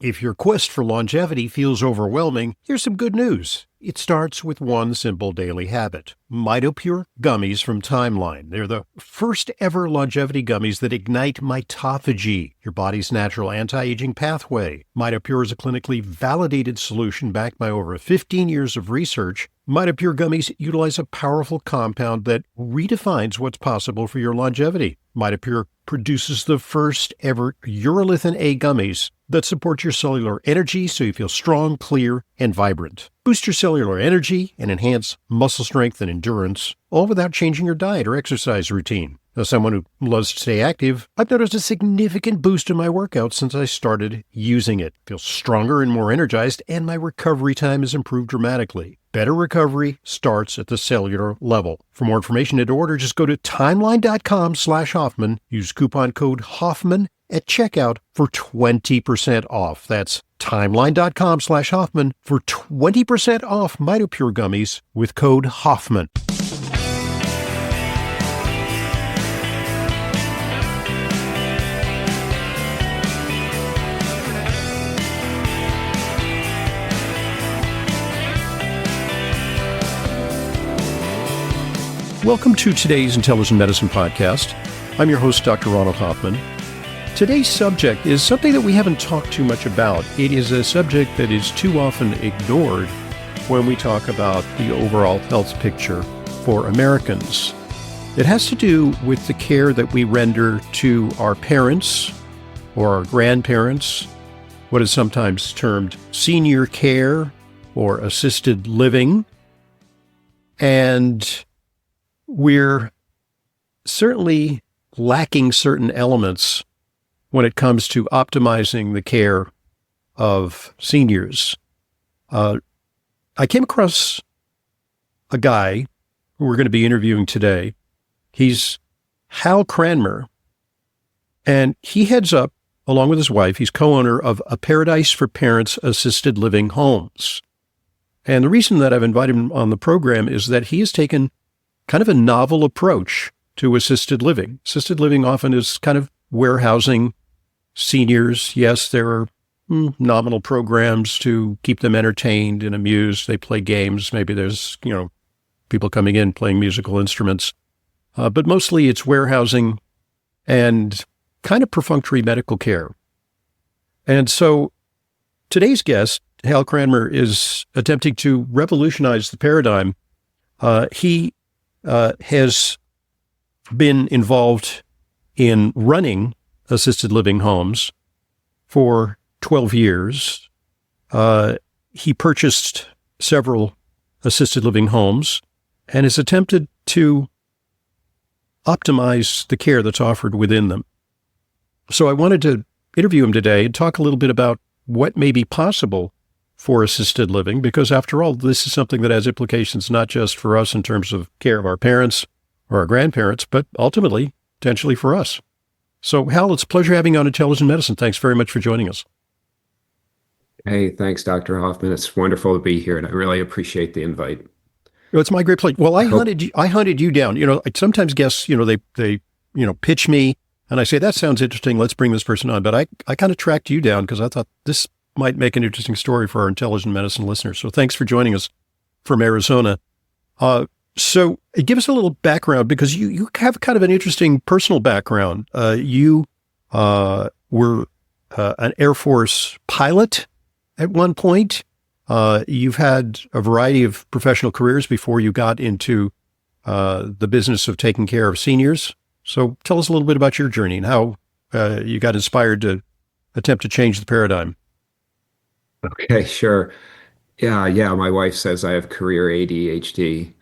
If your quest for longevity feels overwhelming, here's some good news. It starts with one simple daily habit. MitoPure gummies from Timeline. They're the first ever longevity gummies that ignite mitophagy, your body's natural anti-aging pathway. MitoPure is a clinically validated solution backed by over 15 years of research. MitoPure gummies utilize a powerful compound that redefines what's possible for your longevity. MitoPure produces the first ever urolithin A gummies that support your cellular energy so you feel strong, clear, and vibrant. Boost your cellular energy and enhance muscle strength and endurance, all without changing your diet or exercise routine. As someone who loves to stay active, I've noticed a significant boost in my workouts since I started using it. I feel stronger and more energized, and my recovery time has improved dramatically. Better recovery starts at the cellular level. For more information and to order, just go to timeline.com/Hoffman. Use coupon code Hoffman at checkout for 20% off. That's timeline.com/Hoffman for 20% off MitoPure gummies with code Hoffman. Welcome to today's Intelligent Medicine Podcast. I'm your host, Dr. Ronald Hoffman. Today's subject is something that we haven't talked too much about. It is a subject that is too often ignored when we talk about the overall health picture for Americans. It has to do with the care that we render to our parents or our grandparents, what is sometimes termed senior care or assisted living. And we're certainly lacking certain elements when it comes to optimizing the care of seniors. I came across a guy who we're going to be interviewing today. He's Hal Cranmer, and he heads up, along with his wife, he's co-owner of A Paradise for Parents Assisted Living Homes. And the reason that I've invited him on the program is that he has taken kind of a novel approach to assisted living. Assisted living often is kind of warehousing seniors. Yes, there are nominal programs to keep them entertained and amused. They play games. Maybe there's, people coming in playing musical instruments. But mostly it's warehousing and kind of perfunctory medical care. And so today's guest, Hal Cranmer, is attempting to revolutionize the paradigm. He has been involved in running assisted living homes for 12 years. He purchased several assisted living homes and has attempted to optimize the care that's offered within them. So I wanted to interview him today and talk a little bit about what may be possible for assisted living, because after all, this is something that has implications not just for us in terms of care of our parents or our grandparents, but ultimately, potentially for us. So, Hal, it's a pleasure having you on Intelligent Medicine. Thanks very much for joining us. Hey, thanks, Dr. Hoffman. It's wonderful to be here, and I really appreciate the invite. Well, it's my great pleasure. Well, I hunted you down. Sometimes guests, they pitch me, and I say, that sounds interesting. Let's bring this person on. But I kind of tracked you down because I thought this might make an interesting story for our Intelligent Medicine listeners. So thanks for joining us from Arizona. So give us a little background, because you have kind of an interesting personal background. You were an Air Force pilot at one point. You've had a variety of professional careers before you got into the business of taking care of seniors. So tell us a little bit about your journey and how you got inspired to attempt to change the paradigm. Okay, sure. Yeah. My wife says I have career ADHD.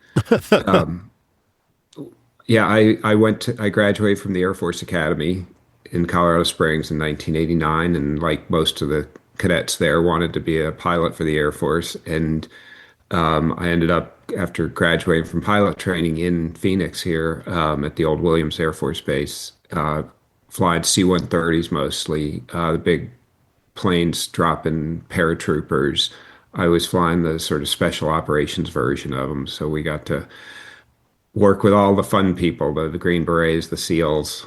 I graduated from the Air Force Academy in Colorado Springs in 1989, and like most of the cadets there, wanted to be a pilot for the Air Force. And I ended up, after graduating from pilot training in Phoenix here at the old Williams Air Force Base, flying C-130s mostly, the big planes dropping paratroopers. I was flying the sort of special operations version of them. So we got to work with all the fun people, the Green Berets, the SEALs,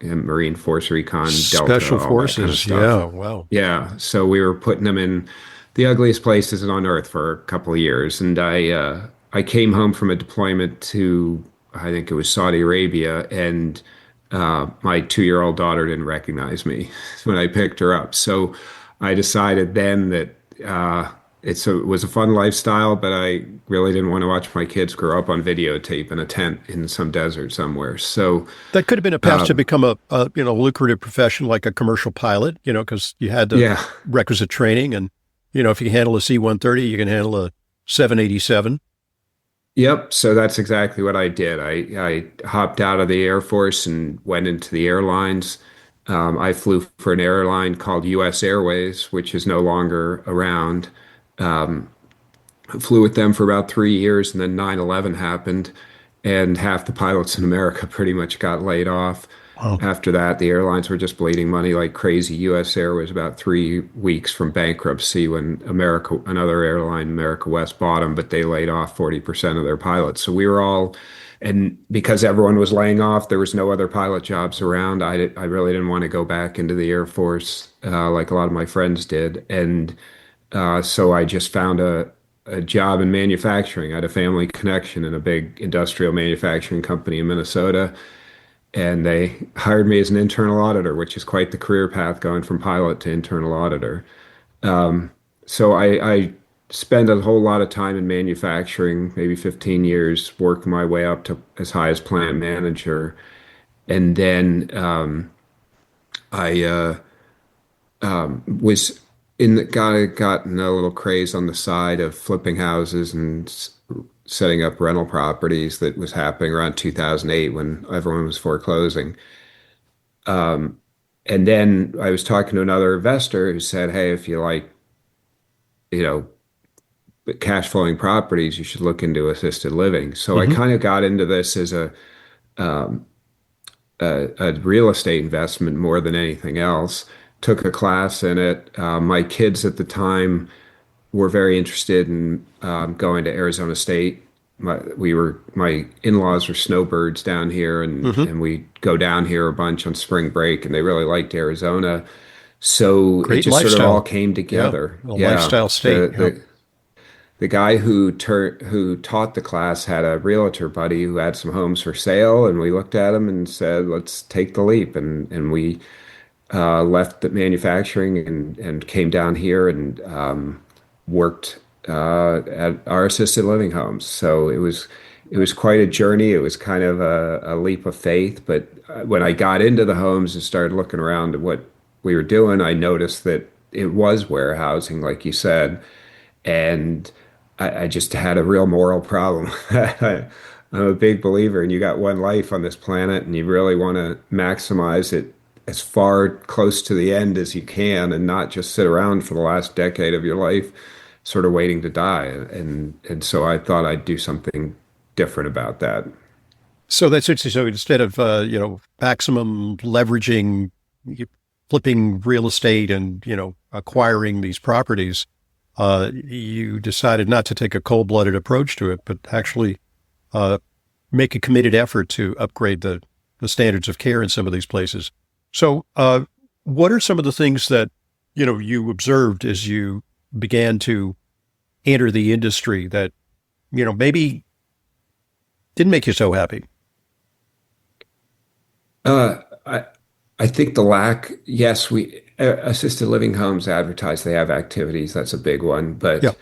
Marine Force Recon, Delta, Special all that kind of forces. stuff. Yeah. Wow. Yeah, so we were putting them in the ugliest places on earth for a couple of years, and I came home from a deployment to I think it was Saudi Arabia, and my 2-year-old daughter didn't recognize me when I picked her up. So I decided then that it was a fun lifestyle, but I really didn't want to watch my kids grow up on videotape in a tent in some desert somewhere. So That could have been a path to become a lucrative profession like a commercial pilot, because you had the yeah. requisite training, and if you can handle a C-130, you can handle a 787. Yep. So that's exactly what I did. I hopped out of the Air Force and went into the airlines. I flew for an airline called U.S. Airways, which is no longer around. Flew with them for about 3 years, and then 9/11 happened, and half the pilots in America pretty much got laid off. Wow. After that, the airlines were just bleeding money like crazy. US Air was about 3 weeks from bankruptcy when another airline, America West, bought them, but they laid off 40% of their pilots. So we were all, and because everyone was laying off, there was no other pilot jobs around. I really didn't want to go back into the Air Force like a lot of my friends did. And so I just found a job in manufacturing. I had a family connection in a big industrial manufacturing company in Minnesota, and they hired me as an internal auditor, which is quite the career path going from pilot to internal auditor. So I spent a whole lot of time in manufacturing, maybe 15 years, working my way up to as high as plant manager. And then I was gotten a little craze on the side of flipping houses and setting up rental properties that was happening around 2008 when everyone was foreclosing. And then I was talking to another investor who said, "Hey, if you like, you know, cash flowing properties, you should look into assisted living." So I Hmm. kind of got into this as a real estate investment more than anything else. Took a class in it. My kids at the time were very interested in going to Arizona State. My in-laws were snowbirds down here, and Hmm. we go down here a bunch on spring break, and they really liked Arizona. So it Great just sort of all lifestyle. came Yeah. together. A Yeah, lifestyle state. the Yeah. the guy who taught the class had a realtor buddy who had some homes for sale, and we looked at him and said, "Let's take the leap." And we left the manufacturing and came down here and worked at our assisted living homes. So it was quite a journey. It was kind of a leap of faith. But when I got into the homes and started looking around at what we were doing, I noticed that it was warehousing, like you said, and I just had a real moral problem. I'm a big believer, and you got one life on this planet, and you really want to maximize it as far close to the end as you can, and not just sit around for the last decade of your life, sort of waiting to die. And so I thought I'd do something different about that. So that's interesting. So instead of maximum leveraging, flipping real estate and acquiring these properties, you decided not to take a cold-blooded approach to it, but actually uh, make a committed effort to upgrade the standards of care in some of these places. So, what are some of the things that you observed as you began to enter the industry that maybe didn't make you so happy? Uh, I I think the lack, yes, we assisted living homes advertise they have activities. That's a big one, Yeah. but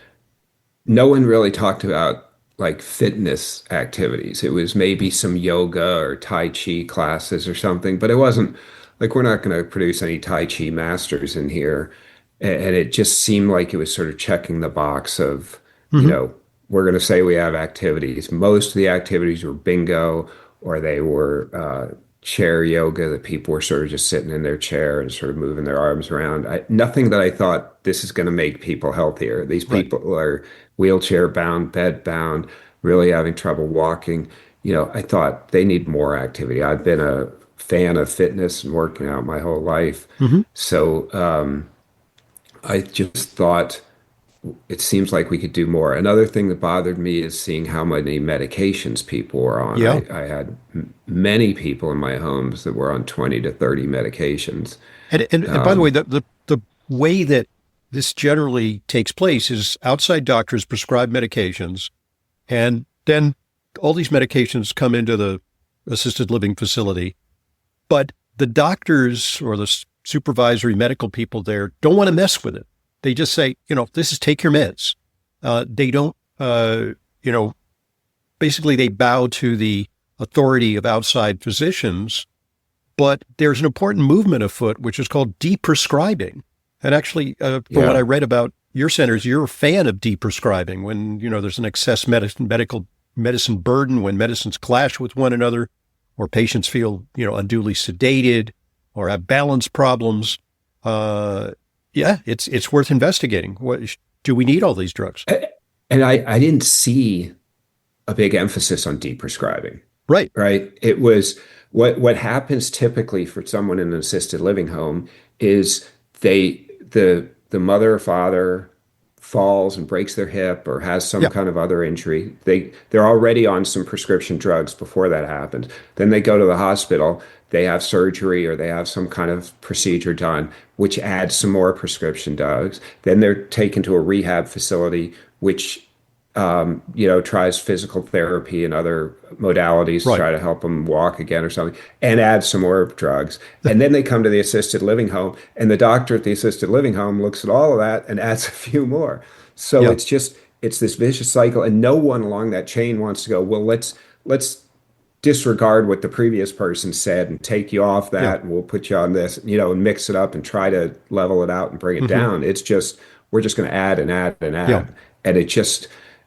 no one really talked about like fitness activities. It was maybe some yoga or Tai Chi classes or something, but it wasn't like we're not going to produce any Tai Chi masters in here. And it just seemed like it was sort of checking the box of, you Hmm. know, we're going to say we have activities. Most of the activities were bingo or they were chair yoga that people were sort of just sitting in their chair and sort of moving their arms around. Nothing that I thought this is going to make people healthier. These Right. people are wheelchair bound, bed bound, really having trouble walking. I thought they need more activity. I've been a fan of fitness and working out my whole life. Hmm. So I just thought it seems like we could do more. Another thing that bothered me is seeing how many medications people were on. Yeah. I had many people in my homes that were on 20 to 30 medications. And by the way, the way that this generally takes place is outside doctors prescribe medications, and then all these medications come into the assisted living facility. But the doctors or the supervisory medical people there don't want to mess with it. They just say, this is take your meds. They don't, basically they bow to the authority of outside physicians. But there's an important movement afoot, which is called deprescribing. And actually, from what I read about your centers, you're a fan of deprescribing when, there's an excess medical medicine burden, when medicines clash with one another, or patients feel, unduly sedated or have balance problems. It's worth investigating. Do we need all these drugs? And I didn't see a big emphasis on deprescribing. Right. Right. It was what happens typically for someone in an assisted living home is the mother or father falls and breaks their hip or has some kind of other injury. They're already on some prescription drugs before that happens. Then they go to the hospital, they have surgery or they have some kind of procedure done, which adds some more prescription drugs. Then they're taken to a rehab facility, which tries physical therapy and other modalities to try to help them walk again or something, and add some more drugs. And then they come to the assisted living home, and the doctor at the assisted living home looks at all of that and adds a few more. So it's this vicious cycle, and no one along that chain wants to go, well, let's disregard what the previous person said and take you off that, and we'll put you on this, and mix it up and try to level it out and bring it down. It's just, we're just going to add and add and add. And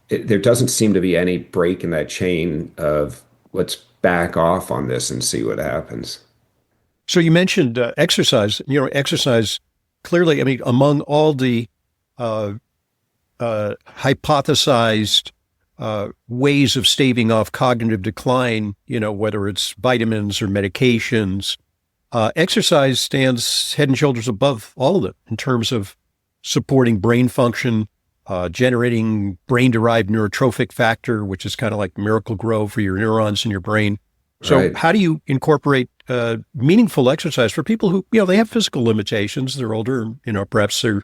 there doesn't seem to be any break in that chain of let's back off on this and see what happens. So you mentioned exercise. Exercise clearly, I mean, among all the hypothesized ways of staving off cognitive decline, whether it's vitamins or medications, exercise stands head and shoulders above all of them in terms of supporting brain function, generating brain-derived neurotrophic factor, which is kind of like Miracle-Gro for your neurons in your brain. So how do you incorporate meaningful exercise for people who, they have physical limitations, they're older, perhaps they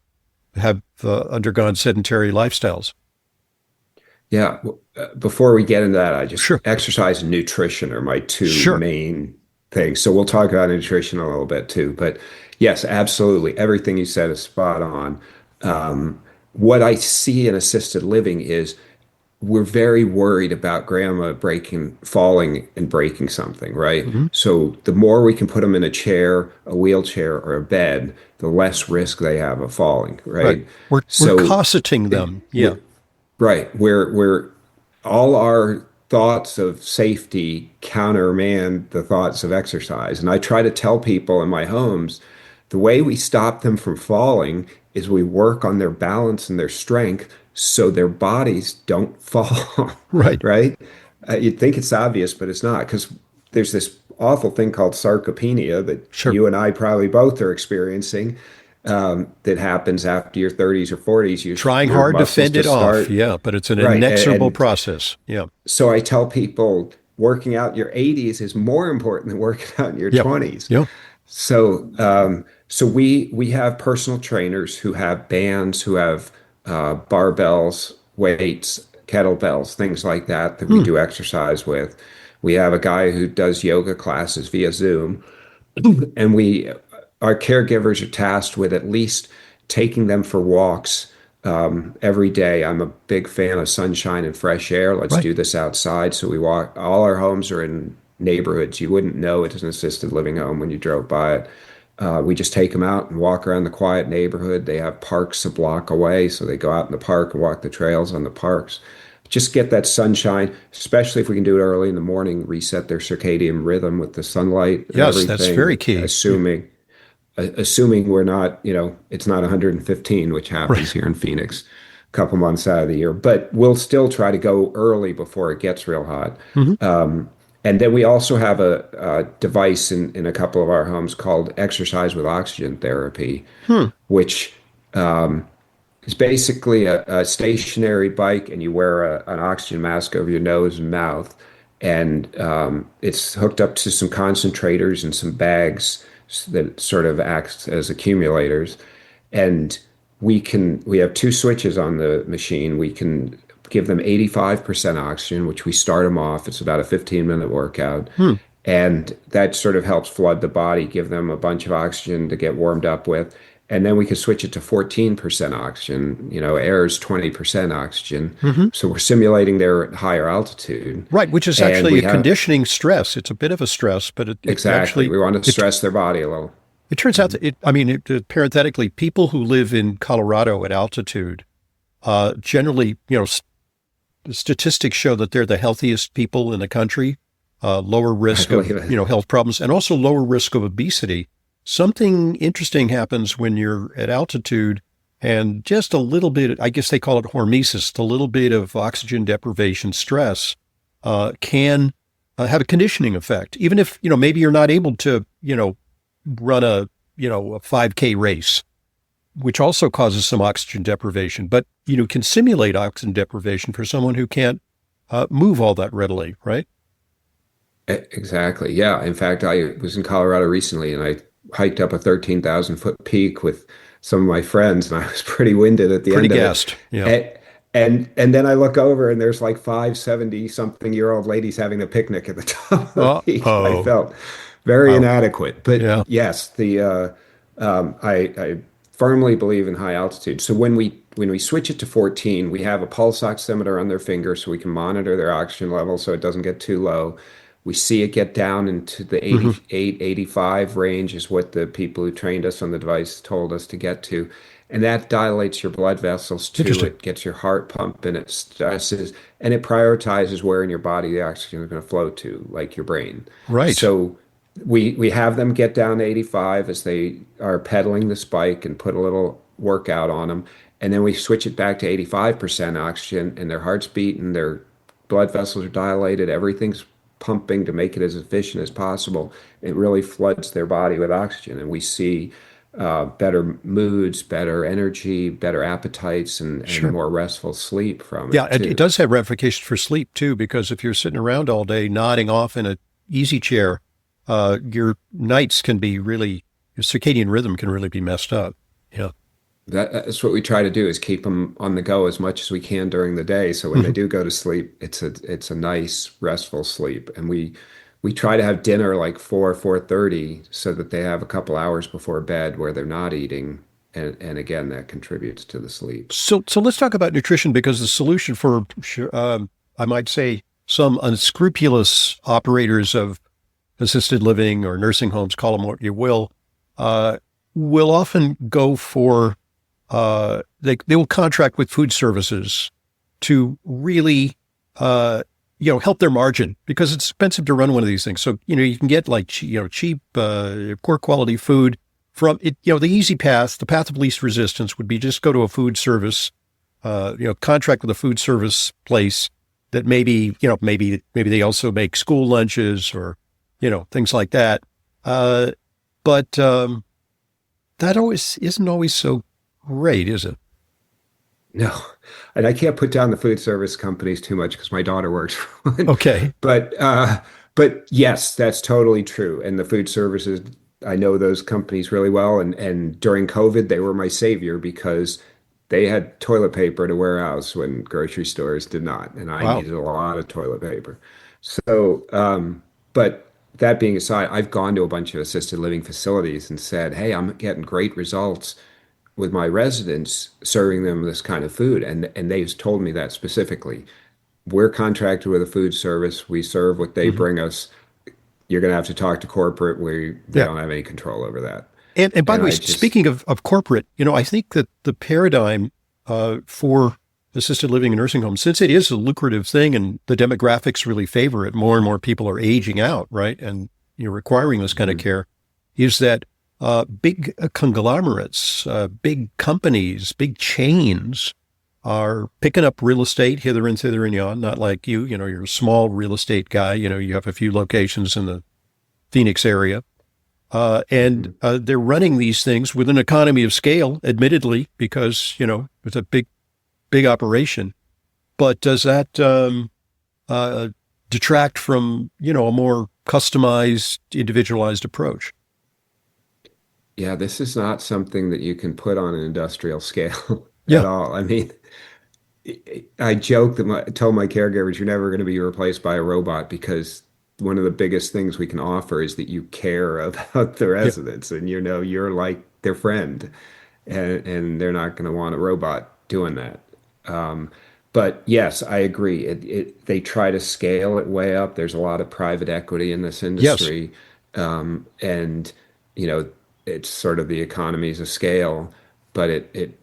have undergone sedentary lifestyles? Yeah. Before we get into that, exercise and nutrition are my two main things. So we'll talk about nutrition a little bit too. But yes, absolutely. Everything you said is spot on. What I see in assisted living is we're very worried about grandma falling and breaking something, right? So the more we can put them in a chair, a wheelchair, or a bed, the less risk they have of falling, right? We're cosseting them. Right. We're all our thoughts of safety countermand the thoughts of exercise. And I try to tell people in my homes, the way we stop them from falling is we work on their balance and their strength so their bodies don't fall. Right? You'd think it's obvious, but it's not, because there's this awful thing called sarcopenia that you and I probably both are experiencing, that happens after your 30s or 40s. You're trying hard to fend it off. Yeah, but it's an inexorable process. Yeah. So I tell people working out in your 80s is more important than working out in your 20s. Yeah. So we have personal trainers who have bands, who have barbells, weights, kettlebells, things like that we do exercise with. We have a guy who does yoga classes via Zoom, and our caregivers are tasked with at least taking them for walks every day. I'm a big fan of sunshine and fresh air. Let's do this outside. So we walk. All our homes are in neighborhoods. You wouldn't know it is an assisted living home when you drove by it. We just take them out and walk around the quiet neighborhood. They have parks a block away, so they go out in the park and walk the trails on the parks. Just get that sunshine, especially if we can do it early in the morning, reset their circadian rhythm with the sunlight. Yes, that's very key. Assuming we're not, it's not 115, which happens here in Phoenix a couple months out of the year. But we'll still try to go early before it gets real hot. And then we also have a device in a couple of our homes called exercise with oxygen therapy, which It's basically a stationary bike, and you wear an oxygen mask over your nose and mouth, and it's hooked up to some concentrators and some bags that sort of acts as accumulators. And we have two switches on the machine. We can give them 85% oxygen, which we start them off. It's about a 15-minute workout. Hmm. And that sort of helps flood the body, give them a bunch of oxygen to get warmed up with. And then we can switch it to 14% oxygen. Air is 20% oxygen. Hmm. So we're simulating there at higher altitude. Right, which is And actually we a have, conditioning stress. It's a bit of a stress, but it exactly, actually we want to it stress their body a little. it turns out that parenthetically, people who live in Colorado at altitude generally, the statistics show that they're the healthiest people in the country, lower I risk of, believe it. health problems, and also lower risk of obesity. Something interesting happens when you're at altitude, and just a little bit, I guess they call it hormesis, a little bit of oxygen deprivation stress can have a conditioning effect. Even if, maybe you're not able to, run a 5K race, which also causes some oxygen deprivation, but can simulate oxygen deprivation for someone who can't move all that readily, right? Exactly. Yeah. In fact, I was in Colorado recently and I hiked up a 13,000-foot peak with some of my friends, and I was pretty winded at the Pretty end of it. gassed. Yeah. And and then I look over and there's like 570-something-year-old ladies having a picnic at the top of the peak. I Oh, felt very wow. inadequate. But Yeah. yes, I firmly believe in high altitude. So when we switch it to 14, we have a pulse oximeter on their finger so we can monitor their oxygen level so it doesn't get too low. We see it get down into the Hmm. 88, 85 range is what the people who trained us on the device told us to get to. And that dilates your blood vessels too. Interesting. It gets your heart pumping, it stresses, and it prioritizes where in your body the oxygen is going to flow to, like your brain. Right. So we have them get down to 85 as they are pedaling the spike and put a little workout on them. And then we switch it back to 85% oxygen, and their heart's beating, their blood vessels are dilated, everything's pumping to make it as efficient as possible. It really floods their body with oxygen, and we see better moods, better energy, better appetites, and Sure. more restful sleep from Yeah, it it too. does have ramifications for sleep too, because if you're sitting around all day nodding off in a easy chair, your nights can be really, your circadian rhythm can really be messed up. Yeah. That's what we try to do is keep them on the go as much as we can during the day. So when they Mhm. do go to sleep, it's a nice restful sleep. And we try to have dinner like 4:30 so that they have a couple hours before bed where they're not eating. And again, that contributes to the sleep. So let's talk about nutrition, because the solution for, I might say, some unscrupulous operators of assisted living or nursing homes, call them what you will often go for, they will contract with food services to really, help their margin, because it's expensive to run one of these things. So, you can get like, cheap, poor quality food from it. The easy path, the path of least resistance would be just go to a food service, contract with a food service place that maybe they also make school lunches or, things like that. But that always isn't always so great, is it? No, and I can't put down the food service companies too much because my daughter works for one. Okay. But uh, but yes, that's totally true. And the food services, I know those companies really well. And during COVID, they were my savior because they had toilet paper to warehouse when grocery stores did not, and I Wow. needed a lot of toilet paper. So, but that being aside, I've gone to a bunch of assisted living facilities and said, "Hey, I'm getting great results with my residents serving them this kind of food," and they've told me that specifically. We're contracted with a food service. We serve what they Hmm. bring us. You're going to have to talk to corporate. We Yeah. don't have any control over that. And by And the way, I just, speaking of corporate, I think that the paradigm for assisted living and nursing homes, since it is a lucrative thing and the demographics really favor it, more and more people are aging out, right? And you're requiring this kind of Mhm. care, is that big conglomerates, big companies, big chains are picking up real estate hither and thither and yon. Not like you're a small real estate guy. You have a few locations in the Phoenix area. And Mhm. they're running these things with an economy of scale, admittedly, because, it's a big operation. But does that uh, detract from, a more customized, individualized approach? Yeah, this is not something that you can put on an industrial scale Yeah. at all. I mean, I joke that told my caregivers, you're never going to be replaced by a robot because one of the biggest things we can offer is that you care about the Yeah. residents and you're like their friend and they're not going to want a robot doing that. Um, but yes, I agree. They try to scale it way up. There's a lot of private equity in this Yes. industry, and you know it's sort of the economies of scale. But it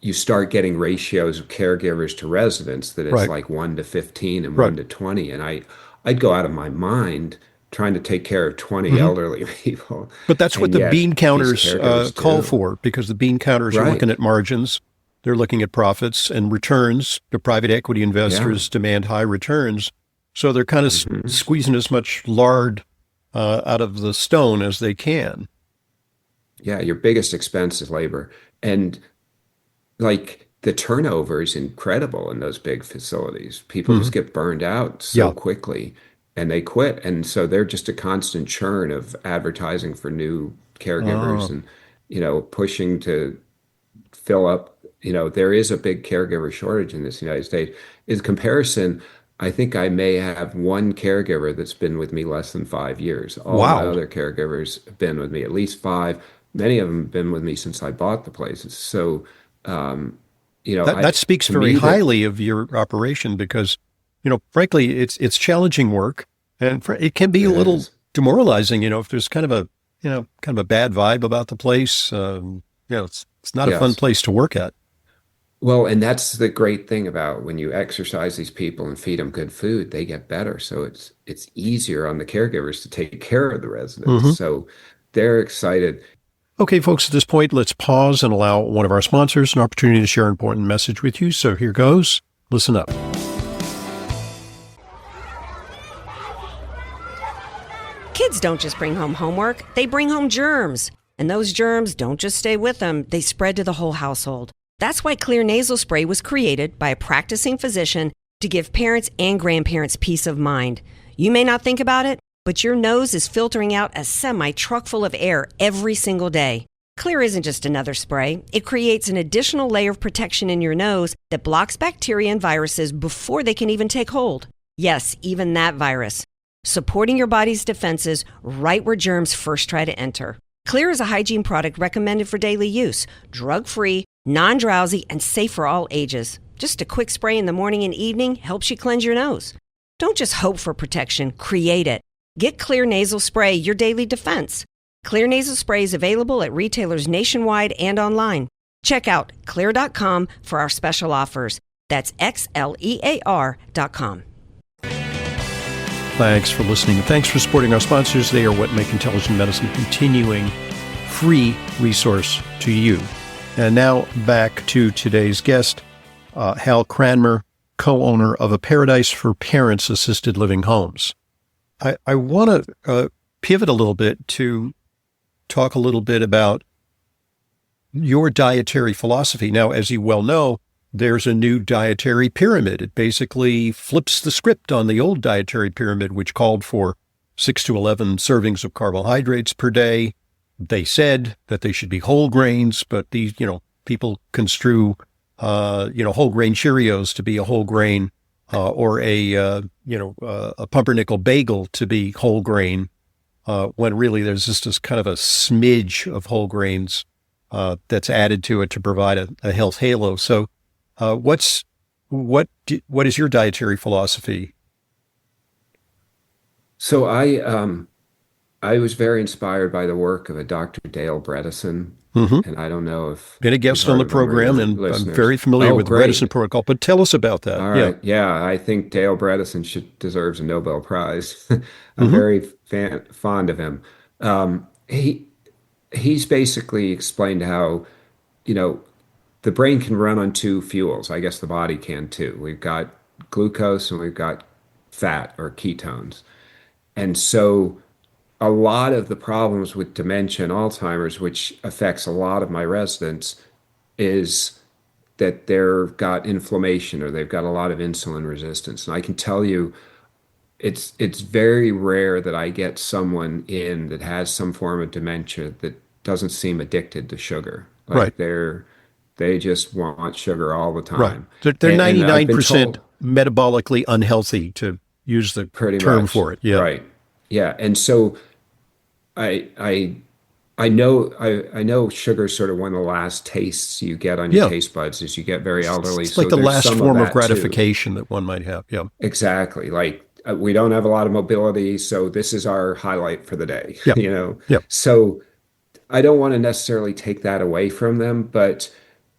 you start getting ratios of caregivers to residents that it's Right. like 1 to 15 and Right. 1 to 20, and I'd go out of my mind trying to take care of 20 Hmm. elderly people, But that's what and the yet bean these counters caregivers call do. for, because the bean counters are looking Right. at margins, they're looking at profits and returns. The private equity Yeah. investors demand high returns, so they're kind of Hmm. squeezing as much lard out of the stone as they can. Yeah, your biggest expense is labor. And like the turnover is incredible in those big facilities. People Hmm. just get burned out so Yeah. quickly and they quit. And so they're just a constant churn of advertising for new caregivers Oh, and, pushing to fill up. There is a big caregiver shortage in this United States. In comparison, I think I may have one caregiver that's been with me less than 5 years. All my wow. other caregivers have been with me at least five. Many of them have been with me since I bought the places. So, um, That speaks to very me that highly of your operation because, frankly, it's challenging work, and it can be a it little is. demoralizing. If there's kind of a bad vibe about the place. It's not a fun Yes. place to work at. Well, and that's the great thing about when you exercise these people and feed them good food, they get better. So it's easier on the caregivers to take care of the residents. Hmm. So they're excited. Okay, folks, at this point, let's pause and allow one of our sponsors an opportunity to share an important message with you. So here goes. Listen up. Kids don't just bring home homework, they bring home germs. And those germs don't just stay with them, they spread to the whole household. That's why Clear Nasal Spray was created by a practicing physician to give parents and grandparents peace of mind. You may not think about it, but your nose is filtering out a semi-truck full of air every single day. Clear isn't just another spray. It creates an additional layer of protection in your nose that blocks bacteria and viruses before they can even take hold. Yes, even that virus. Supporting your body's defenses right where germs first try to enter. Clear is a hygiene product recommended for daily use, drug-free, non-drowsy, and safe for all ages. Just a quick spray in the morning and evening helps you cleanse your nose. Don't just hope for protection, create it. Get Clear Nasal Spray, your daily defense. Clear Nasal Spray is available at retailers nationwide and online. Check out xlear.com for our special offers. That's xlear.com. Thanks for listening. Thanks for supporting our sponsors. They are what make intelligent medicine continuing free resource to you. And now back to today's guest, Hal Cranmer, co-owner of a Paradise for Parents assisted living homes. I want to pivot a little bit to talk a little bit about your dietary philosophy. Now, as you well know, there's a new dietary pyramid. It basically flips the script on the old dietary pyramid, which called for 6 to 11 servings of carbohydrates per day. They said that they should be whole grains, but these, people construe, whole grain Cheerios to be a whole grain, or a pumpernickel bagel to be whole grain, when really there's just this kind of a smidge of whole grains that's added to it to provide a health halo. So, what is your dietary philosophy? So I was very inspired by the work of a Dr. Dale Bredesen, Hmm. and I don't know if Been a you've guest on heard the of him or program, your and I'm listeners. very familiar Oh, with the Bredesen great. protocol. But tell us about that. All Yeah. right. Yeah, I think Dale Bredesen should deserves a Nobel Prize. I'm Hmm. very fond of him. He's basically explained how, you know, the brain can run on two fuels. I guess the body can too. We've got glucose and we've got fat or ketones. And so a lot of the problems with dementia and Alzheimer's, which affects a lot of my residents, is that they've got inflammation or they've got a lot of insulin resistance. And I can tell you, it's very rare that I get someone in that has some form of dementia that doesn't seem addicted to sugar. Right. Like they just want sugar all the Right. time. They're And I've been 99% told metabolically unhealthy, to use the pretty term much, for it. Yeah. right. Yeah. And so I I I know sugar is sort of one of the last tastes you get on your Yeah. taste buds as you get very elderly. It's like So the there's last some of form of that too. gratification that one might have. Yeah. Exactly. Like we don't have a lot of mobility, so this is our highlight for the day, Yeah. you know. Yeah. So I don't want to necessarily take that away from them, but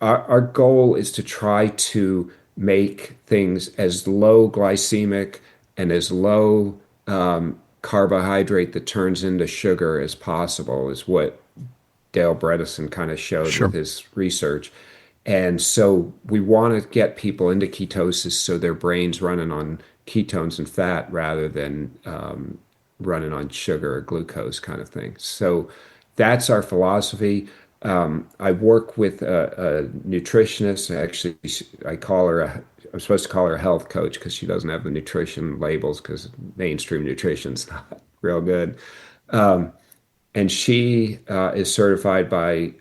our goal is to try to make things as low glycemic and as low carbohydrate that turns into sugar as possible, is what Dale Bredesen kind of showed with Sure. his research. And so we want to get people into ketosis so their brain's running on ketones and fat rather than running on sugar or glucose kind of thing. So that's our philosophy. I work with a nutritionist. Actually, I call her I'm supposed to call her a health coach because she doesn't have the nutrition labels because mainstream nutrition's not real good. And she is certified by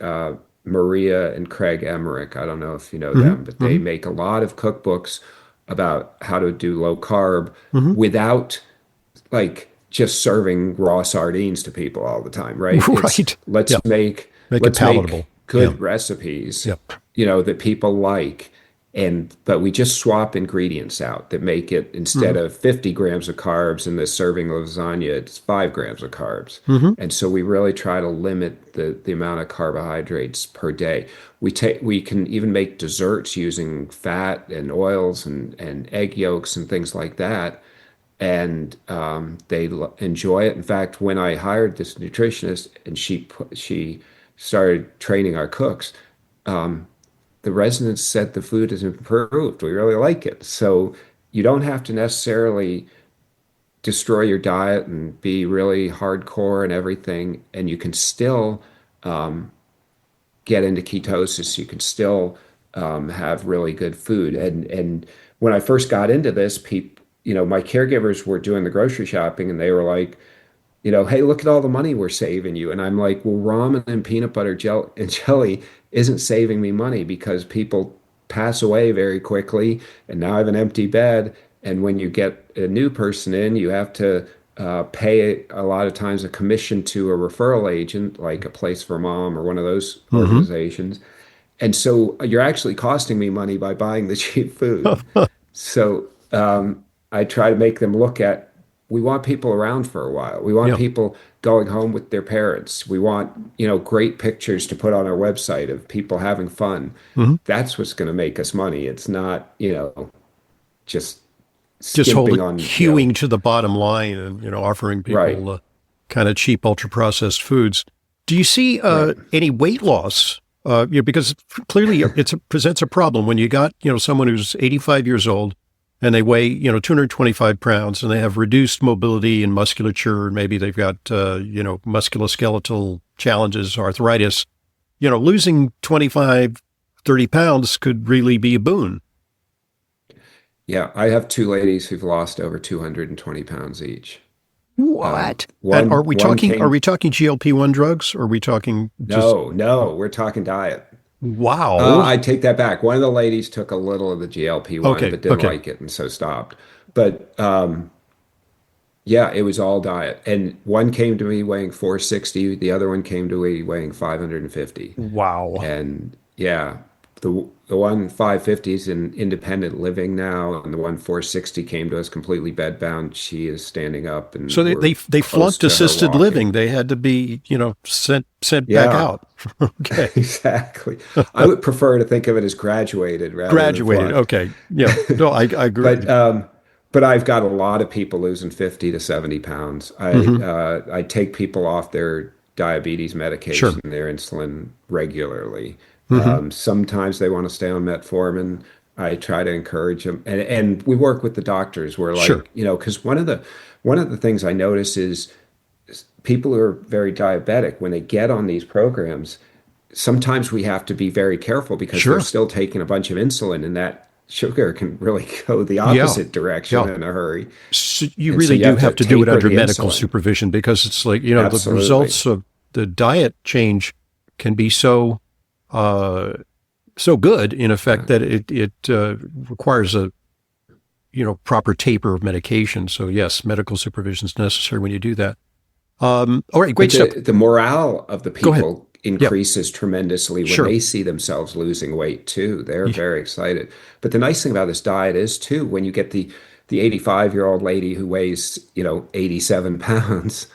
Maria and Craig Emmerich. I don't know if you know Hmm. them, but they Hmm. make a lot of cookbooks about how to do low carb Hmm. without like just serving raw sardines to people all the time, right? It's Right. Yeah. Make it let's palatable. make Yeah. good recipes, Yeah. that people like. And but we just swap ingredients out that make it, instead Hmm. of 50 grams of carbs in this serving of lasagna, it's 5 grams of carbs. Hmm. And so we really try to limit the amount of carbohydrates per day. We can even make desserts using fat and oils and egg yolks and things like that, and they enjoy it. In fact, when I hired this nutritionist and she started training our cooks, the residents said the food has improved. We really like it. So you don't have to necessarily destroy your diet and be really hardcore and everything, and you can still get into ketosis. You can still have really good food. And when I first got into this, people, my caregivers were doing the grocery shopping, and they were like, hey, look at all the money we're saving you. And I'm like, well, ramen and peanut butter gel and jelly isn't saving me money because people pass away very quickly, and now I have an empty bed. And when you get a new person in, you have to pay a lot of times a commission to a referral agent, like a Place for Mom or one of those Hmm. organizations. And so you're actually costing me money by buying the cheap food. So I try to make them look at, we want people around for a while. We want Yeah. people going home with their parents. We want, great pictures to put on our website of people having fun. Hmm. That's what's going to make us money. It's not, just Just skimping on, hewing to the bottom line and, offering right, people kind of cheap, ultra processed foods. Do you see right. any weight loss? Because clearly presents a problem when you got, someone who's 85 years old and they weigh, 225 pounds and they have reduced mobility and musculature. And maybe they've got, musculoskeletal challenges, arthritis. Losing 25, 30 pounds could really be a boon. Yeah, I have two ladies who've lost over 220 pounds each. What? And One one are came, we talking GLP-1 drugs? Or are we talking just, no, we're talking diet. wow. I take that back. One of the ladies took a little of the GLP-1, Okay. but didn't Okay. like it and so stopped. But yeah, it was all diet. And one came to me weighing 460, the other one came to me weighing 550. Wow. And yeah, the one 550 is in independent living now, and the one 460 came to us completely bedbound. She is standing up, So and they, we're they, they close flunked to her assisted living. walking. They had to be, sent back Yeah, out. Okay. exactly. I would prefer to think of it as graduated rather than Graduated. flunked. Okay. Yeah. No, I agree. But I've got a lot of people losing 50 to 70 pounds. Hmm. I take people off their diabetes Sure. medication, their insulin regularly. Hmm. Sometimes they want to stay on metformin. I try to encourage them, and we work with the doctors. We're Sure. like, because one of the things I notice is people who are very diabetic, when they get on these programs, sometimes we have to be very careful because they're Sure. still taking a bunch of insulin, and that sugar can really go the Yeah. opposite direction Yeah. in a hurry. So you And so really you do have to have to do it taper under the medical insulin. supervision because it's like, the Absolutely. results of the diet change can be uh, so good in effect Yeah. that it requires a, proper taper of medication. So yes, medical supervision is necessary when you do that. All right. But Great stuff. the morale of the Go ahead. people Yeah, increases tremendously when sure. they see themselves losing weight too. They're Ye- very excited. But the nice thing about this diet is too, when you get the 85-year-old lady who weighs, 87 pounds,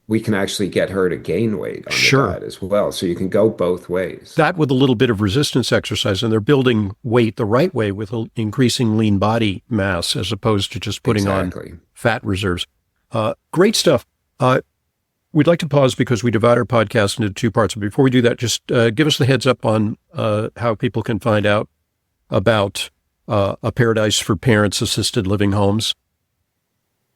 we can actually get her to gain weight on the Sure. diet as well. So you can go both ways. That with a little bit of resistance exercise, and they're building weight the right way with increasing lean body mass as opposed to just putting on Exactly. fat reserves. Great stuff. We'd like to pause because we divide our podcast into two parts. But before we do that, just give us the heads up on how people can find out about a Paradise for Parents assisted living homes.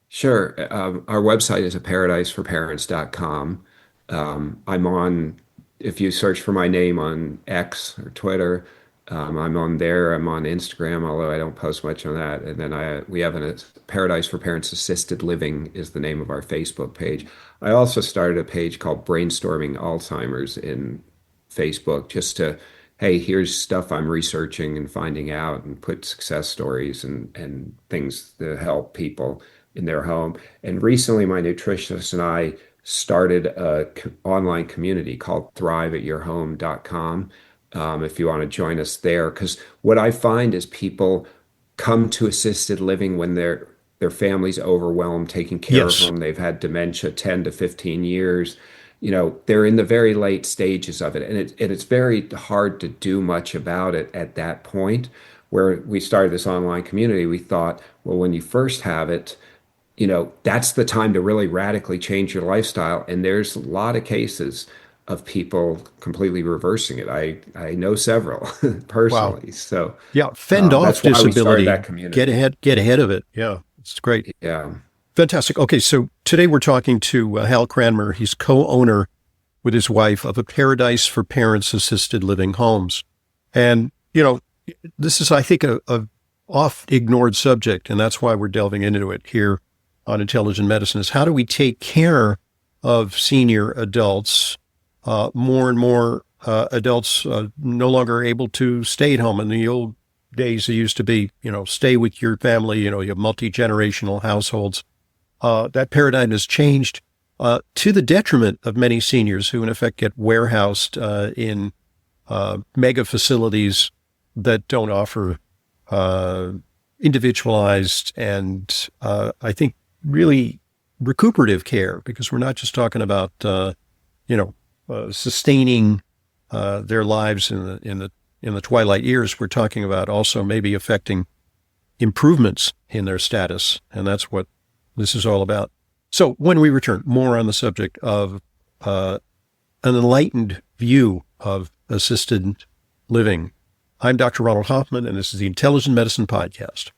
Sure. Our website is a paradiseforparents.com. I'm on, if you search for my name on X or Twitter, I'm on there. I'm on Instagram, although I don't post much on that. And then we have a Paradise for Parents Assisted Living is the name of our Facebook page. I also started a page called Brainstorming Alzheimer's in Facebook just to, hey, here's stuff I'm researching and finding out and put success stories and things that help people in their home. And recently, my nutritionist and I started a online community called thriveatyourhome.com. If you want to join us there, because what I find is people come to assisted living when their family's overwhelmed taking care of Yes. them. They've had dementia 10 to 15 years. They're in the very late stages of it, and it's very hard to do much about it at that point. Where we started this online community, we thought, well, when you first have it, that's the time to really radically change your lifestyle. And there's a lot of cases of people completely reversing it. I know several Wow. personally. So Yeah. Fend off that's why we started disability. that community. Get ahead of it. Yeah. It's great. Yeah. Fantastic. Okay. So today we're talking to Hal Cranmer. He's co-owner with his wife of a Paradise for Parents assisted living homes. And, this is, I think, a oft ignored subject. And that's why we're delving into it here on Intelligent Medicine is how do we take care of senior adults? More and more adults no longer able to stay at home. In the old days, it used to be, stay with your family, you have multi-generational households. That paradigm has changed to the detriment of many seniors who, in effect, get warehoused in mega facilities that don't offer individualized and I think really recuperative care, because we're not just talking about sustaining their lives in the twilight years. We're talking about also maybe affecting improvements in their status, and that's what this is all about. So when we return, more on the subject of an enlightened view of assisted living. I'm Dr. Ronald Hoffman, and this is the Intelligent Medicine Podcast.